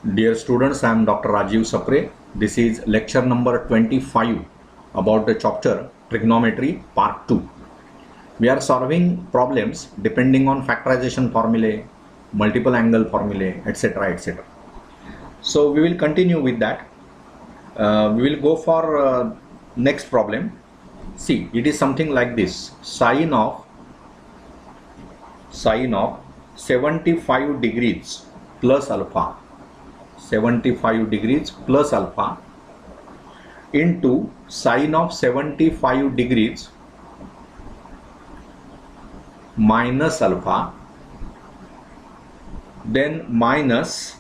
Dear students, I am Dr. Rajiv Sapre. This is lecture number 25 about the chapter Trigonometry Part 2. We are solving problems depending on factorization formulae, multiple angle formulae, etc. etc. So we will continue with that. We will go for next problem. See, it is something like this. Sine of 75 degrees plus alpha, 75 degrees plus alpha into sine of 75 degrees minus alpha, then minus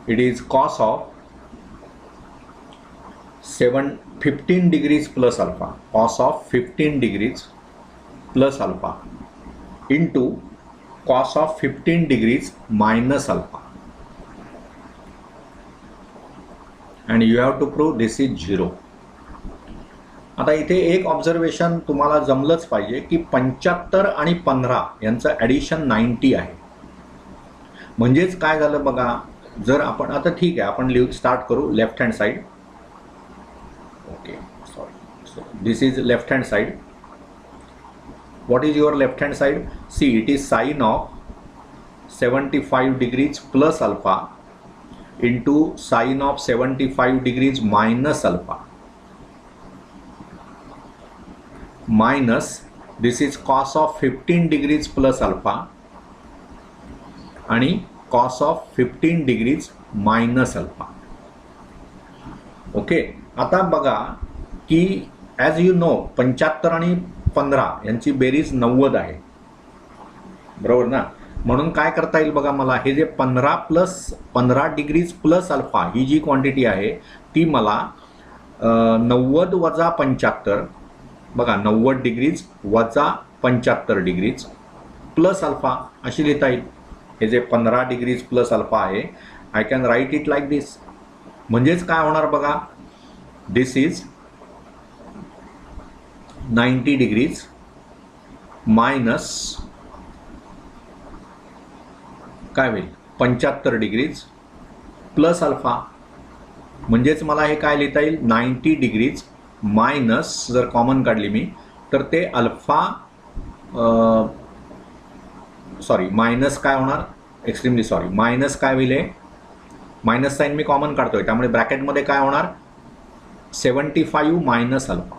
it is cos of 15 degrees plus alpha, cos of 15 degrees plus alpha into cos of 15 degrees minus alpha, and you have to prove this is 0. आता इथे एक observation तुम्हाला जमलंच पाहिजे की 75 आणि 15 यांचं addition 90 आहे. म्हणजेच काय झालं बघा, जर आपण आता ठीक आहे आपण स्टार्ट करू left hand side. Okay, sorry, so this is left hand side. What is your left hand side? See, it is sine of 75 degrees plus alpha into sine of 75 degrees minus alpha, minus this is cos of 15 degrees plus alpha आणि cos of 15 degrees minus alpha. Okay, आता बघा की as you know 75 आणि 15 यांची बेरीज 90 आहे, बरोबर ना. म्हणून काय करता येईल बघा, मला हे जे 15 डिग्रीज प्लस अल्फा ही जी क्वांटिटी आहे ती मला 90 वजा 75, बघा 90 डिग्रीज वजा 75 डिग्रीज प्लस अल्फा अशी लिहिता येईल. हे जे 15 डिग्रीज प्लस अल्फा आहे, I can write it like this. म्हणजेच काय होणार बघा, दिस इज 90 डिग्रीज मायनस काय होईल 75 डिग्रीज प्लस अल्फा. म्हणजेच मला हे काय लिहिता येईल 90 डिग्रीज मायनस, जर कॉमन काढली मी तर ते अल्फा, सॉरी मायनस काय होणार, एक्स्ट्रीमली सॉरी, मायनस काय होईल, मायनस साईन मी कॉमन काढतोय त्यामुळे ब्रॅकेटमध्ये काय होणार 75 मायनस अल्फा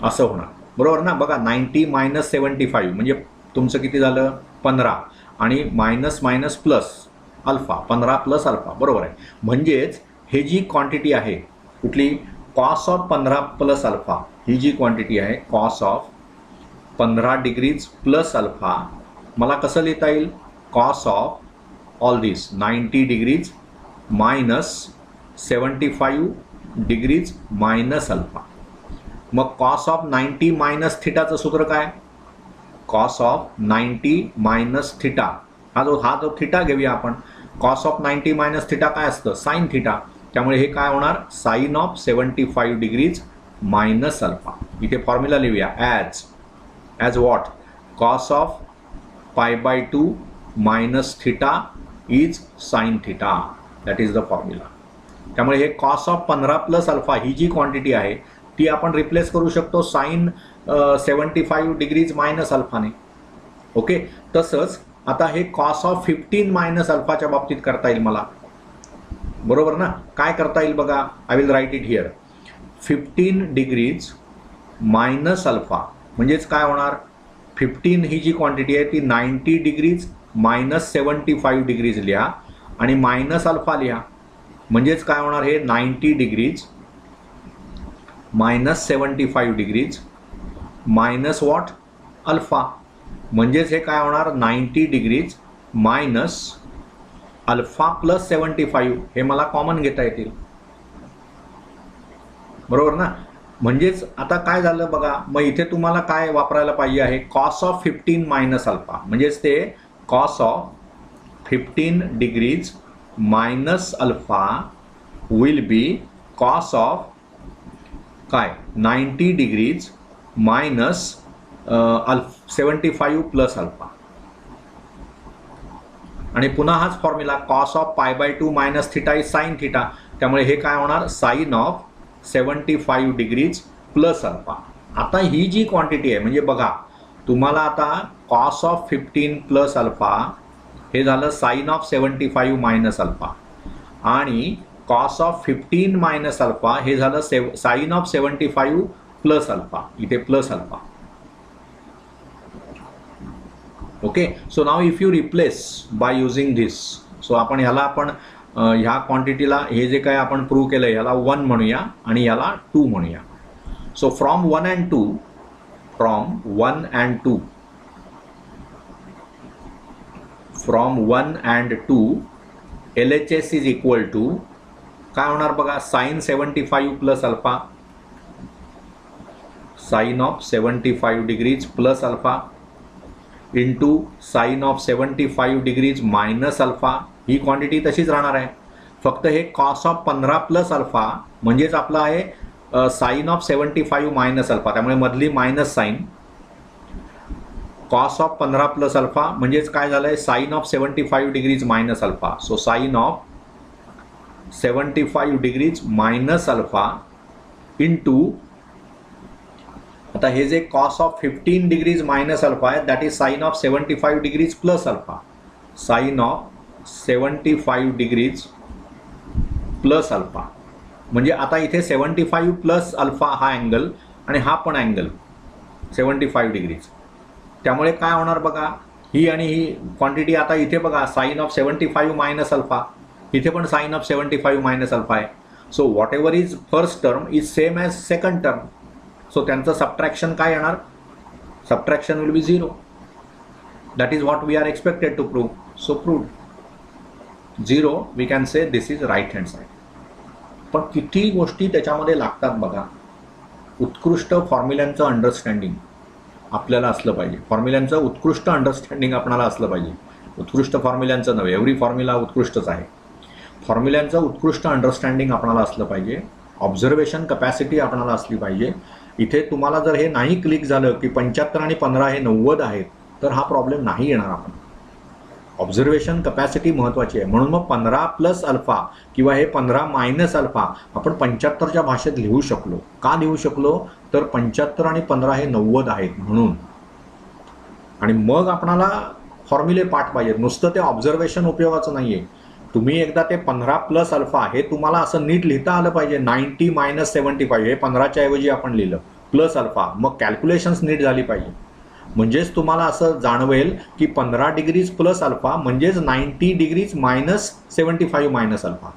असं होणार, बरोबर ना. बघा 90 मायनस 75 म्हणजे तुमचं किती झालं 15 आणि minus minus plus alpha, 15 plus alpha, बरोबर आहे. म्हणजेच हे जी क्वांटिटी आहे कुठली, कॉस ऑफ 15 प्लस अल्फा, ही जी क्वांटिटी आहे cos of 15 degrees plus alpha, मला कसं लिहिता येईल, cos of all this 90 degrees minus 75 degrees minus alpha. मग कॉस ऑफ 90 मायनस थिटाचं सूत्र काय, कॉस ऑफ 90 मायनस थिटा, हा जो थिटा घेऊया आपण, कॉस ऑफ 90 मायनस थिटा काय असतं, साइन थिटा. त्यामुळे हे काय होणार sine of 75 degrees minus alpha. इथे फॉर्म्युला लिहूया as what, cos of π/2 minus theta is sine theta, that is the formula. त्यामुळे हे कॉस ऑफ 15 प्लस अल्फा ही जी क्वांटिटी आहे ती आपण रिप्लेस करू शकतो साइन 75 डिग्रीज मायनस अल्फाने. ओके, तसंच आता हे कॉस ऑफ 15 मायनस अल्फाच्या बाबतीत करता येईल मला, बरोबर ना. काय करता येईल बघा, I will write it here, 15 degrees minus alpha म्हणजेच काय होणार, 15 ही जी क्वांटिटी आहे ती 90 डिग्रीज मायनस 75 डिग्रीज लिहा आणि मायनस अल्फा लिहा. म्हणजेच काय होणार, हे 90 degrees minus 75 degrees minus what alpha. म्हणजेच हे काय होणार 90 डिग्रीज मायनस अल्फा प्लस 75, हे मला कॉमन घेता येतील, बरोबर ना. म्हणजेच आता काय झालं बघा, मग इथे तुम्हाला काय वापरायला पाहिजे आहे, कॉस ऑफ 15 मायनस अल्फा, म्हणजेच ते cos of 15 degrees minus alpha will be cos of काय 90 डिग्रीज मायनस 75 प्लस अल्फा. आणि पुन्हा हाच formula cos of π/2 minus theta is sine theta, त्यामुळे हे काय होणार sine of 75 degrees plus alpha. आता ही जी क्वांटिटी आहे म्हणजे बघा तुम्हाला आता कॉस ऑफ 15 प्लस अल्फा हे झालं साइन ऑफ 75 मायनस अल्फा आणि कॉस ऑफ 15 मायनस अल्फा हे झालं साइन ऑफ 75 प्लस अल्फा, इथे plus alpha. Okay, so now if you replace by using this, so आपण ह्याला आपण ह्या क्वांटिटीला हे जे काय आपण प्रूव्ह केलं ह्याला 1 म्हणूया आणि ह्याला 2 म्हणूया. So from 1 and 2, from 1 and 2 LHS is equal to काय होणार बघा sine 75 plus alpha, sine of 75 degrees plus alpha into sine of 75 degrees minus alpha. ही क्वांटिटी तशीच राहणार आहे, फक्त हे कॉस ऑफ 15 प्लस अल्फा म्हणजेच आपलं आहे साइन ऑफ 75 मायनस अल्फा, त्यामुळे मधली minus sine cos of 15 plus alpha म्हणजेच काय झालंय sine of 75 degrees minus alpha. So sine of 75 degrees minus alpha into आता हे जे cos of 15 degrees minus alpha आहे that is sine of 75 degrees plus alpha, sine of 75 degrees plus alpha. म्हणजे आता इथे 75 प्लस अल्फा हा angle आणि हा पण अँगल 75 डिग्रीज, त्यामुळे काय होणार बघा ही आणि ही क्वांटिटी आता इथे बघा साइन ऑफ 75 मायनस अल्फा, इथे पण साइन ऑफ 75 मायनस अल्फा आहे. So whatever is first term is same as second term, so त्यांचं सबट्रॅक्शन काय येणार subtraction will be 0. That is what we are expected to prove. So proved 0 we can say this is right hand side. पण किती गोष्टी त्याच्यामध्ये लागतात बघा. उत्कृष्ट फॉर्म्युल्यांचं अंडरस्टँडिंग आपल्याला असलं पाहिजे, फॉर्म्युल्यांचं उत्कृष्ट अंडरस्टँडिंग आपल्याला असलं पाहिजे. उत्कृष्ट फॉर्म्युल्यांचं नव्हे, एव्हरी फॉर्म्युला उत्कृष्टच आहे. फॉर्म्युल्यांचं उत्कृष्ट अंडरस्टँडिंग आपल्याला असलं पाहिजे, ऑब्झर्वेशन कपॅसिटी आपल्याला असली पाहिजे. इथे तुम्हाला जर हे नाही क्लिक झालं की 75 आणि 15 हे 90 आहेत तर हा प्रॉब्लेम नाही येणार. आपण ऑब्झर्वेशन कपॅसिटी महत्त्वाची आहे, म्हणून मग 15 प्लस अल्फा किंवा हे 15 मायनस अल्फा आपण 75च्या भाषेत लिहू शकलो. का लिहू शकलो तर 75 आणि 15 हे 90 आहेत म्हणून. आणि मग आपणाला फॉर्म्युले पाठ पाहिजेत, नुसतं ते ऑब्झर्वेशन उपयोगाचं नाही आहे. तुम्ही एकदा ते 15 प्लस अल्फा हे तुम्हाला असं नीट लिहिता आलं पाहिजे. 90 मायनस 75 हे 15च्या ऐवजी आपण लिहिलं प्लस अल्फा, मग कॅल्क्युलेशन्स नीट झाली पाहिजे. म्हणजेच तुम्हाला असं जाणवेल की 15 डिग्रीज प्लस अल्फा म्हणजेच 90 डिग्रीज मायनस 75 मायनस अल्फा.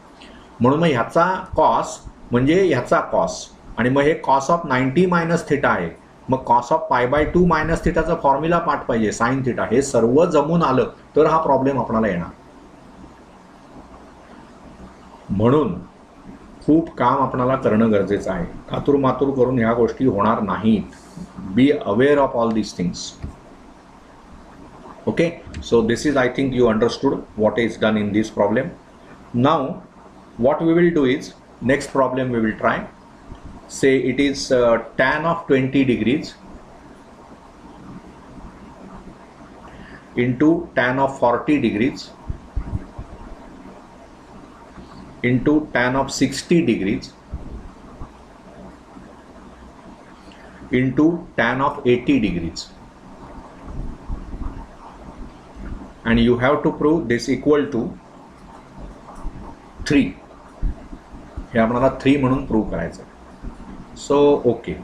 म्हणून मग ह्याचा कॉस म्हणजे ह्याचा कॉस आणि मग हे कॉस ऑफ 90 मायनस थिटा आहे. मग कॉस ऑफ π/2 मायनस थिटाचा फॉर्म्युला पाठ पाहिजे साइन थिटा. हे सर्व जमून आलं तर हा प्रॉब्लेम आपल्याला येणार. म्हणून खूप काम आपल्याला करणं गरजेचं आहे. कातूर करून ह्या गोष्टी होणार नाहीत. Be aware of all these things. Okay, so this is I think you understood what is done in this problem. Now what we will do is next problem we will try. Say it is tan of 20 degrees into tan of 40 degrees into tan of 60 degrees into tan of 80 degrees, and you have to prove this equal to 3. हे आपल्याला 3 म्हणून prove करायचं. So okay,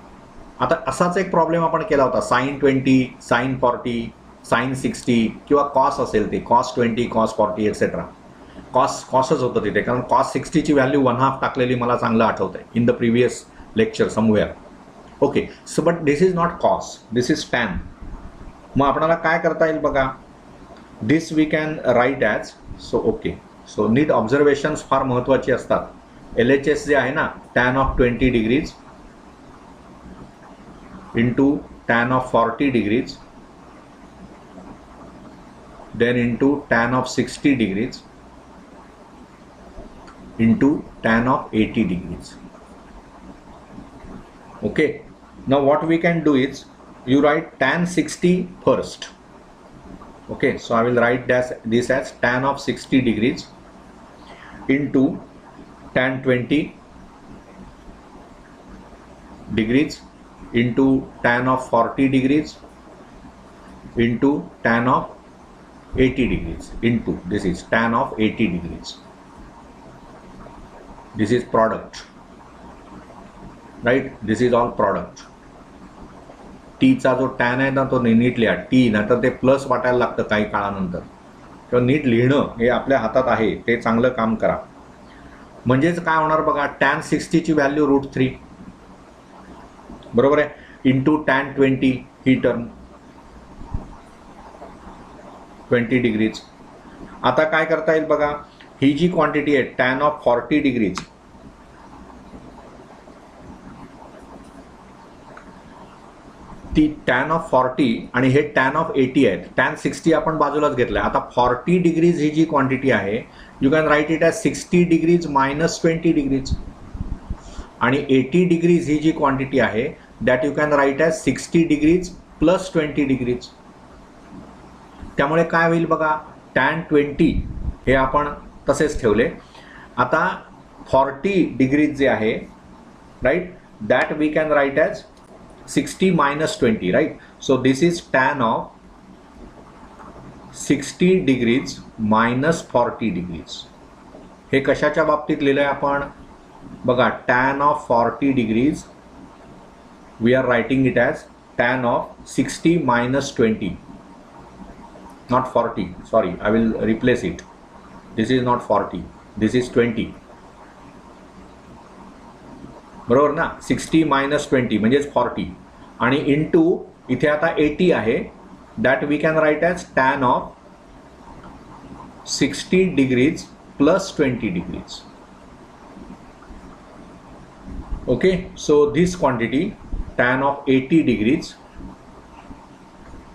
आता असाच एक problem आपण केला होता. साइन 20, साइन 40, साइन 60 किंवा कॉस असेल ते कॉस 20, कॉस 40 एक्सेट्रा. कॉसच होतं तिथे, कारण कॉस 60 ची व्हॅल्यू 1/2 टाकलेली मला चांगलं आठवतंय in the previous lecture somewhere. Okay, so but this is not cos, this is tan. मग आपल्याला काय करता येईल बघा. This we can write as. So okay, so neat observations फार महत्त्वाची असतात. LHS जे आहे ना tan of 20 degrees into tan of 40 degrees then into tan of 60 degrees into tan of 80 degrees. Okay, now what we can do is you write tan 60 first Okay, so I will write this as tan of 60 degrees into tan 20 degrees into tan of 40 degrees into tan of 80 degrees into this is tan of 80 degrees. This is product, right? This is all product. T चा जो tan आहे ना तो नीट लिहा. T नंतर ते plus वाटायला लागतं काही काळानंतर, किंवा नीट लिहिणं हे आपल्या हातात आहे, ते चांगलं काम करा. म्हणजेच काय होणार बघा, टॅन 60 ची व्हॅल्यू √3 बरोबर आहे, इंटू टॅन 20 ही टर्म 20 डिग्रीज. आता काय करता येईल बघा, ही जी क्वांटिटी आहे टॅन ऑफ 40 डिग्रीज, ती टॅन ऑफ 40 आणि हे टॅन ऑफ 80 आहेत. टॅन 60 आपण बाजूलाच घेतलंय. आता 40 डिग्रीज ही जी क्वांटिटी आहे, you can write it as 60 degrees minus 20 degrees, आणि 80 डिग्रीज ही जी क्वांटिटी आहे that you can write as 60 degrees plus 20 degrees. त्यामुळे काय होईल बघा, टॅन 20 हे आपण तसेच ठेवले. आता 40 डिग्रीज जे आहे right, that we can write as 60 minus 20, right? So this is tan of 60 degrees minus 40 degrees. हे कशाच्या बाबतीत लिहिलंय आपण बघा, tan of 40 degrees we are writing it as tan of 60 minus 20, not 40, sorry, I will replace it. This is not 40, this is 20, बरोबर ना. 60 minus 20 म्हणजेच 40, आणि इंटू इथे आता 80 आहे, that we can write as tan of 60 degrees plus 20 degrees. Okay, so this quantity tan of 80 degrees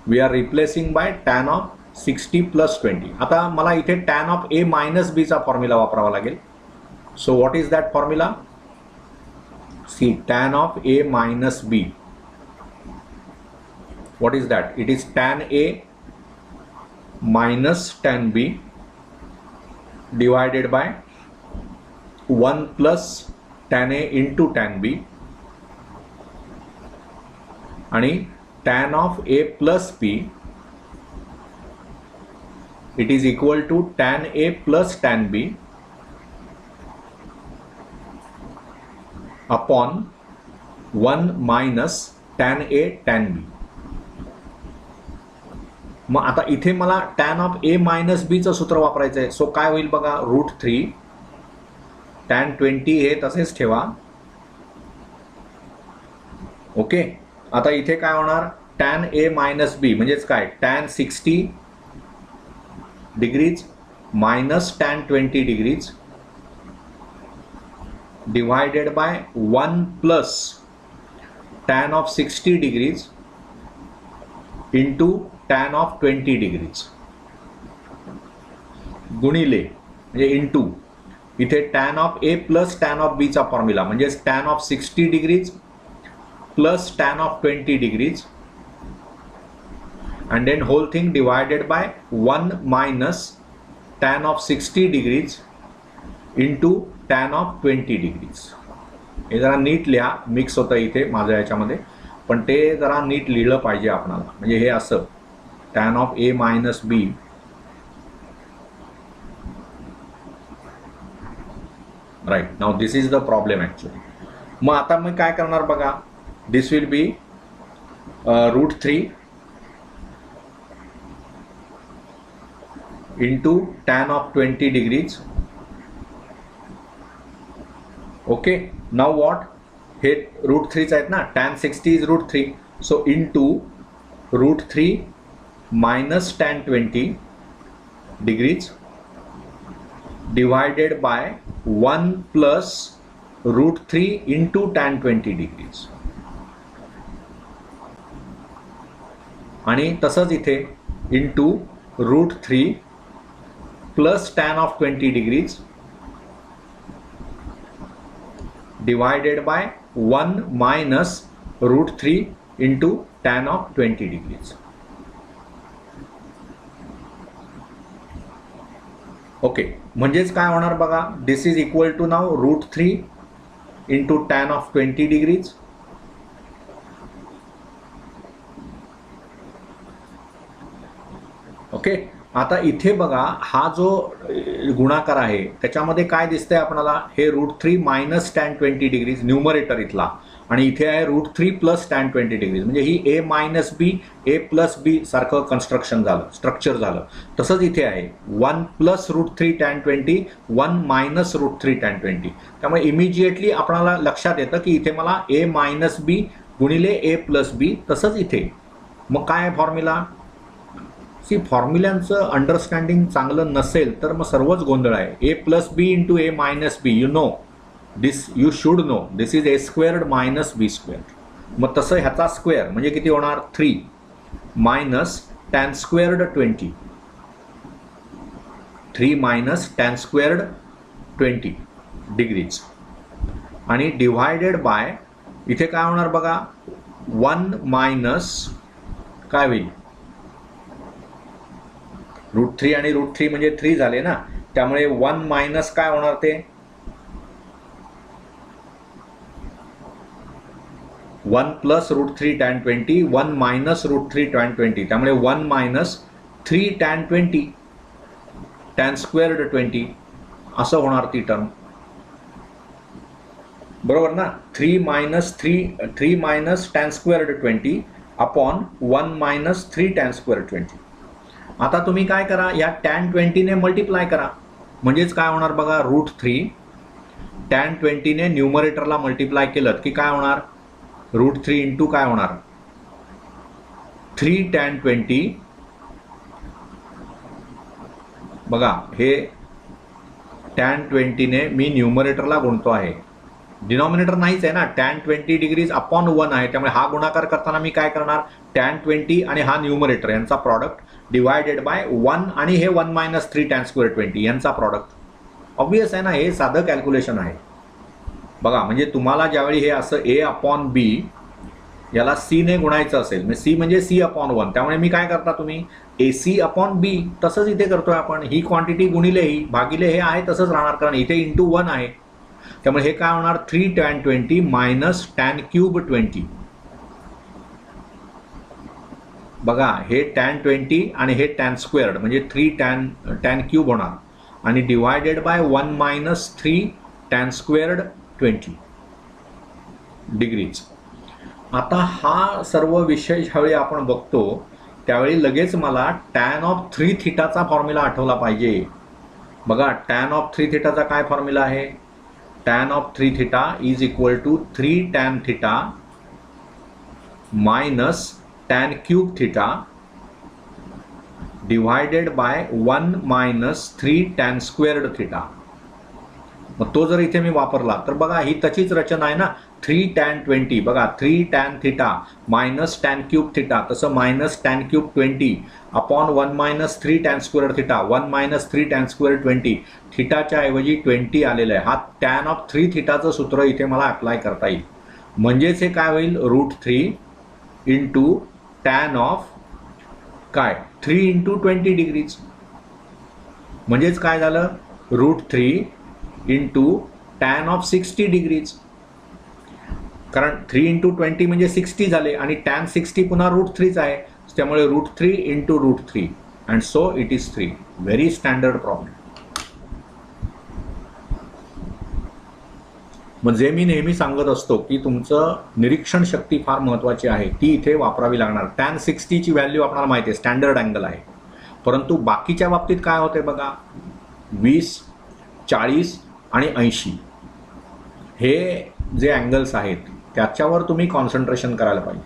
we are replacing by tan of 60 plus 20. आता मला इथे tan of A minus B चा formula वापरावा लागेल. So what is that formula? See, tan of a minus b, what is that? It is tan a minus tan b divided by 1 plus tan a into tan b, आणि tan of a plus b, it is equal to tan a plus tan b upon 1 minus tan a tan b. मग आता इथे मला tan of a minus b चं सूत्र वापरायचं आहे. So काय होईल बघा, √3 tan 20 हे तसेच ठेवा. ओके, आता इथे काय होणार, tan a मायनस b म्हणजेच काय, tan 60 degrees minus tan 20 degrees divided by 1 plus tan of 60 degrees into tan of 20 degrees गुणिले म्हणजे इंटू इथे tan of a plus tan of b चा फॉर्म्युला म्हणजे tan of 60 degrees plus tan of 20 degrees, and then whole thing divided by 1 minus tan of 60 degrees into tan of 20 degrees. हे जरा नीट लिहा, mix होतं इथे माझ्या याच्यामध्ये, पण ते जरा नीट लिहिलं पाहिजे आपणाला. म्हणजे हे असं tan of a minus b right. Now this is the problem actually. मग आता मी काय करणार बघा, this will be √3 into tan of 20 degrees. Okay, now what, हे √3 आहेत ना, tan 60 is √3, so into √3 minus tan 20 degrees divided by 1 plus √3 into tan 20 degrees. आणि तसंच इथे into √3 plus tan of 20 degrees divided by 1 minus √3 into tan of 20 degrees. ओके, म्हणजेच काय होणार बघा, this is equal to now √3 into tan of 20 degrees. Okay, आता इथे बघा हा जो गुणाकार आहे त्याच्यामध्ये काय दिसतंय आपल्याला, हे √3 मायनस टॅन 20 डिग्रीज न्यूमरेटर इथला, आणि इथे आहे √3 प्लस टॅन 20 डिग्रीज. म्हणजे ही ए मायनस बी ए प्लस बी सारखं कन्स्ट्रक्शन झालं, स्ट्रक्चर झालं. तसंच इथे आहे 1 प्लस √3 टॅन 20 1 मायनस √3 टॅन 20. त्यामुळे इमिजिएटली आपल्याला लक्षात येतं की इथे मला ए मायनस बी गुणिले ए प्लस बी. तसंच इथे मग काय आहे फॉर्म्युला. फॉर्म्युल्यांचं अंडरस्टँडिंग चांगलं नसेल तर मग सर्वच गोंधळ आहे. A plus B into A minus B, you know this, you should know this is A squared minus B squared. मग तसं ह्याचा स्क्वेअर म्हणजे किती होणार, 3 minus tan squared 20, 3 minus tan squared 20 degrees, आणि डिव्हायडेड बाय इथे काय होणार बघा, 1 मायनस काय होईल, √3 आणि √3 म्हणजे 3 झाले ना, त्यामुळे 1 मायनस काय होणार, ते 1 प्लस √3 टॅन 20 1 मायनस √3 टॅन 20, त्यामुळे 1 मायनस 3 टॅन 20 टॅन स्क्वेअर्ड 20 असं होणार ती टर्म. बरोबर ना. 3 minus tan squared 20 upon 1 minus 3 tan squared 20. आता तुम्ही काय करा, या टॅन 20 ने मल्टिप्लाय करा. म्हणजेच काय होणार बघा, √3 टॅन 20 ने न्यूमरेटरला मल्टिप्लाय केलं की काय होणार, √3 इंटू काय होणार, 3 टॅन 20. बघा हे टॅन 20 ने मी न्यूमरेटरला गुणतो आहे, डिनॉमिनेटर नाहीच आहे ना, टॅन 20 डिग्रीज अपॉन 1 आहे. त्यामुळे हा गुणाकार करताना मी काय करणार, टॅन 20 आणि हा न्यूमरेटर यांचा प्रॉडक्ट डिवायडेड बाय 1 आणि हे 1 मायनस 3 टॅन स्क्वेअर 20 यांचा प्रॉडक्ट. ऑब्वियस आहे ना, हे साधं कॅल्क्युलेशन आहे. बघा म्हणजे तुम्हाला ज्यावेळी हे असं ए अपॉन बी याला सी ने गुणायचं असेल, म्हणजे सी म्हणजे सी अपॉन 1, त्यामुळे मी काय करता तुम्ही ए सी अपॉन बी, तसंच इथे करतोय आपण, ही क्वांटिटी गुणिले ही भागिले हे आहे तसंच राहणार, कारण इथे इंटू 1 आहे. त्यामुळे हे काय होणार, 3 टॅन 20 मायनस टॅन क्यूब 20. बघा हे टॅन 20 आणि हे टॅन स्क्वेअर्ड म्हणजे 3 टॅन क्यूब होणार, आणि divided by 1 minus 3 tan squared 20 degrees. आता हा सर्व विषय ज्यावेळी आपण बघतो त्यावेळी लगेच मला टॅन ऑफ 3 थिटाचा फॉर्म्युला आठवला पाहिजे. बघा टॅन ऑफ 3 थिटाचा काय फॉर्म्युला आहे, tan of 3 theta is equal to 3 tan theta minus tan cube theta divided by 1 minus 3 tan squared theta. मग तो जर इथे मी वापरला तर बघा ही तशीच रचना आहे ना, 3 टॅन 20, बघा 3 tan theta minus tan cube theta, तसं minus tan cube 20 upon 1 minus 3 tan square theta, 1 minus 3 tan square 20, थिटाच्या ऐवजी 20 आलेलं आहे. हा टॅन ऑफ 3 थिटाचं सूत्र इथे मला अप्लाय करता येईल. म्हणजेच हे काय होईल, √3 इंटू टॅन ऑफ काय 3 इंटू 20 डिग्रीज. म्हणजेच काय झालं, √3 इंटू टॅन ऑफ 60 डिग्रीज, कारण 3 इंटू 20 म्हणजे 60 झाले, आणि टॅन 60 पुन्हा √3च आहे, त्यामुळे √3 into √3 and so it is 3. Very standard problem. म्हणजे मी नेहमी सांगत असतो की तुमचं निरीक्षण शक्ती फार महत्त्वाची आहे, ती इथे वापरावी लागणार. टॅन 60 ची व्हॅल्यू आपल्याला माहिती आहे, स्टँडर्ड अँगल आहे. परंतु बाकीच्या बाबतीत काय होते बघा, 20, 40 आणि 80 हे जे अँगल्स आहेत त्याच्यावर तुम्ही कॉन्सन्ट्रेशन करायला पाहिजे.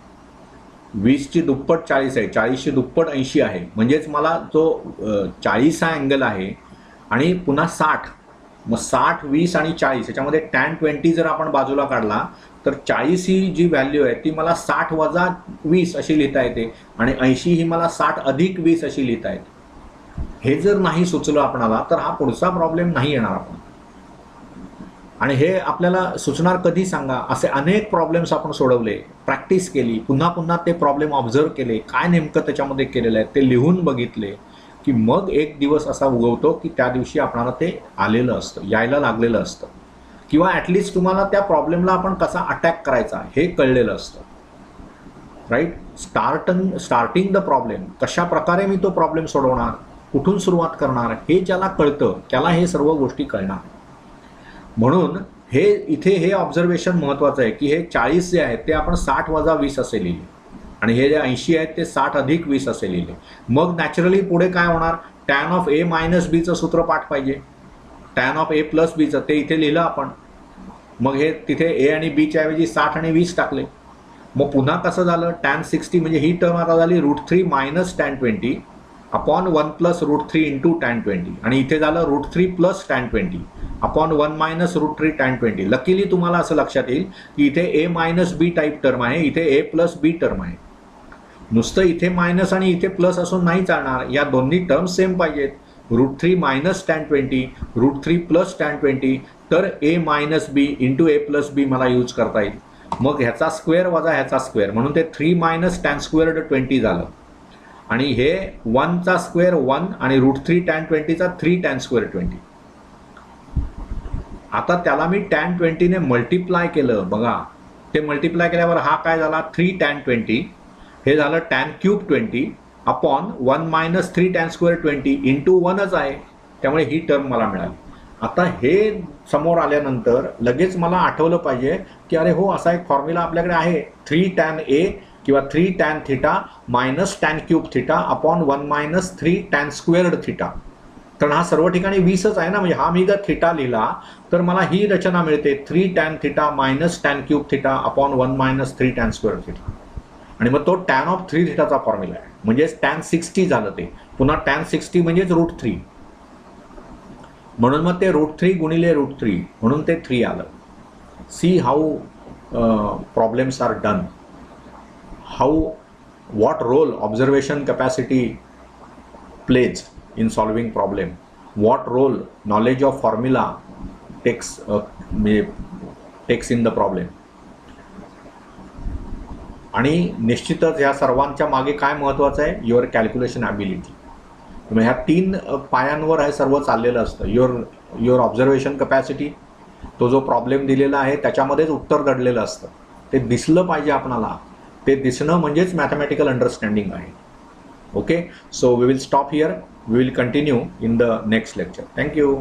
20ची दुप्पट 40 आहे, 40ची दुप्पट 80 आहे. म्हणजेच मला जो 40 हा अँगल आहे आणि पुन्हा 60, मग 60, 20 आणि 40 याच्यामध्ये टॅन 20 जर आपण बाजूला काढला तर 40 ही जी व्हॅल्यू आहे ती मला 60 वजा 20 अशी लिहिता येते, आणि 80 ही मला 60 अधिक 20 अशी लिहिता येते. हे जर नाही सुचलं आपणाला तर हा पुढचा प्रॉब्लेम नाही येणार आपण. आणि हे आपल्याला सुचणार कधी सांगा, असे अनेक प्रॉब्लेम्स आपण सोडवले, प्रॅक्टिस केली, पुन्हा पुन्हा ते प्रॉब्लेम ऑब्झर्व केले, काय नेमकं त्याच्यामध्ये केलेलं आहे ते लिहून बघितले की मग एक दिवस असा उगवतो की त्या दिवशी आपल्याला ते आलेलं असतं, यायला लागलेलं असतं, किंवा ॲटलिस्ट तुम्हाला त्या प्रॉब्लेमला आपण कसा अटॅक करायचा हे कळलेलं असतं. राईट. स्टार्टिंग द प्रॉब्लेम, कशा प्रकारे मी तो प्रॉब्लेम सोडवणार, कुठून सुरुवात करणार, हे ज्याला कळतं त्याला हे सर्व गोष्टी कळणार. म्हणून हे इथे हे ऑब्झर्वेशन महत्त्वाचं आहे की हे 40 जे आहेत ते आपण 60 वजा 20 असे लिहिले, आणि हे जे 80 आहेत ते 60 अधिक 20 असे लिहिले. मग नॅचरली पुढे काय होणार, टॅन ऑफ ए मायनस बीचं सूत्र पाठ पाहिजे, टॅन ऑफ ए प्लस बीचं ते इथे लिहिलं आपण. मग हे तिथे ए आणि बीच्या ऐवजी 60 आणि 20 टाकले. मग पुन्हा कसं झालं, टॅन 60 म्हणजे ही टर्म आता झाली √3 minus tan 20 upon 1 plus √3 into tan 20, आणि इथे झालं √3 plus tan 20 upon 1 minus √3 tan 20. Luckily तुम्हाला असं लक्षात येईल की इथे A minus B type term आहे, इथे ए प्लस बी टर्म आहे. नुसतं इथे मायनस आणि इथे प्लस असून नाही चालणार, या दोन्ही टर्म्स सेम पाहिजेत. √3 मायनस टॅन 20 √3 प्लस टॅन 20, तर ए मायनस बी इंटू ए प्लस बी मला यूज करता येईल. मग ह्याचा स्क्वेअर वजा ह्याचा स्क्वेअर, म्हणून ते 3 मायनस टॅन स्क्वेअर्ड 20 झालं, आणि हे 1चा स्क्वेअर 1 आणि √3 टॅन 20चा 3 टॅन स्क्वेअर 20. आता त्याला मी टॅन 20ने मल्टिप्लाय केलं, बघा ते मल्टिप्लाय केल्यावर हा काय झाला 3 टॅन 20, हे झालं tan cube 20 upon 1 minus 3 tan square 20 into 1च आहे, त्यामुळे ही टर्म मला मिळाली. आता हे समोर आल्यानंतर लगेच मला आठवलं पाहिजे की अरे हो, असा एक फॉर्म्युला आपल्याकडे आहे, 3 टॅन ए किंवा 3 tan theta minus tan cube theta upon 1 minus 3 tan squared theta. कारण हा सर्व ठिकाणी 20च आहे ना, म्हणजे हा मी जर थिटा लिहिला तर मला ही रचना मिळते 3 tan theta minus tan cube theta upon 1 minus 3 tan square theta, आणि मग तो टॅन ऑफ 3 थिटाचा फॉर्म्युला आहे, म्हणजेच टॅन 60 झालं ते. पुन्हा टॅन 60 म्हणजेच √3, म्हणून मग ते √3 गुणिले √3 म्हणून ते 3 आलं. See how problems are done, how what role observation capacity plays in solving problem, what role knowledge of formula takes in the problem. आणि निश्चितच ह्या सर्वांच्या मागे काय महत्त्वाचं आहे, युअर कॅल्क्युलेशन ॲबिलिटी. ह्या 3 पायांवर हे सर्व चाललेलं असतं. युअर ऑब्झर्वेशन कपॅसिटी, तो जो प्रॉब्लेम दिलेला आहे त्याच्यामध्येच उत्तर दडलेलं असतं, ते दिसलं पाहिजे आपणाला. ते दिसणं म्हणजेच मॅथमॅटिकल अंडरस्टँडिंग आहे. Okay, so we will stop here, we will continue in the next lecture. Thank you.